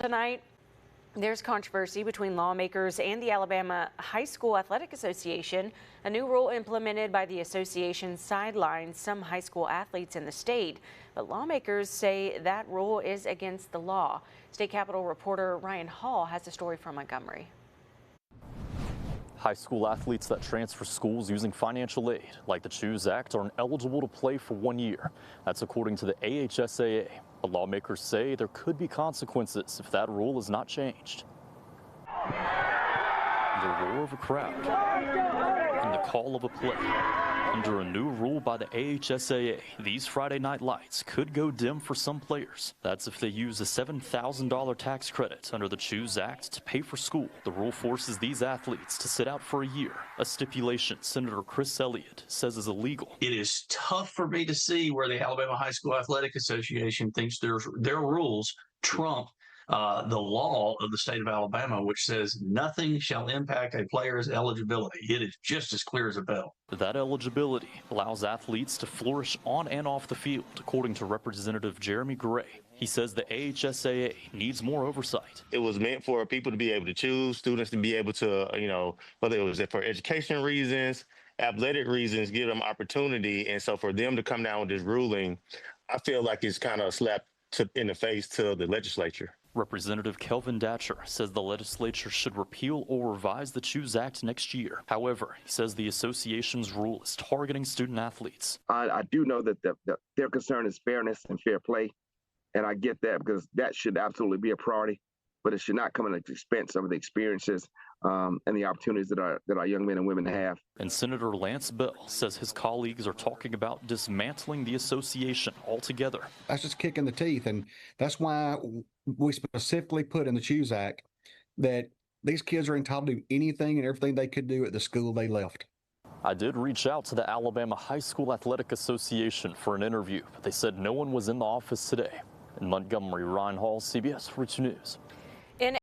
Tonight, there's controversy between lawmakers and the Alabama High School Athletic Association. A new rule implemented by the association sidelines some high school athletes in the state, but lawmakers say that rule is against the law. State Capitol reporter Ryan Hall has a story from Montgomery. High school athletes that transfer schools using financial aid, like the Choose Act, are ineligible to play for 1 year. That's according to the AHSAA. But lawmakers say there could be consequences if that rule is not changed. The roar of a crowd and the call of a play. Under a new rule by the AHSAA, these Friday night lights could go dim for some players. That's if they use a $7,000 tax credit under the Choose Act to pay for school. The rule forces these athletes to sit out for a year, a stipulation Senator Chris Elliott says is illegal. It is tough for me to see where the Alabama High School Athletic Association thinks their rules trump the law of the state of Alabama, which says nothing shall impact a player's eligibility. It is just as clear as a bell. That eligibility allows athletes to flourish on and off the field, according to Representative Jeremy Gray. He says the AHSAA needs more oversight. It was meant for people to be able to choose, students to be able to, whether it was for education reasons, athletic reasons, give them opportunity. And so for them to come down with this ruling, I feel like it's kind of a slap in the face to the legislature. Representative Kelvin Datcher says the legislature should repeal or revise the Choose Act next year. However, he says the association's rule is targeting student athletes. I do know that their concern is fairness and fair play, and I get that because that should absolutely be a priority, but it should not come at the expense of the experiences and the opportunities that our young men and women have. And Senator Lance Bell says his colleagues are talking about dismantling the association altogether. That's just kicking the teeth, and that's why we specifically put in the Choose Act that these kids are entitled to anything and everything they could do at the school they left. I did reach out to the Alabama High School Athletic Association for an interview, but they said no one was in the office today. In Montgomery, Ryan Hall, CBS 42 News.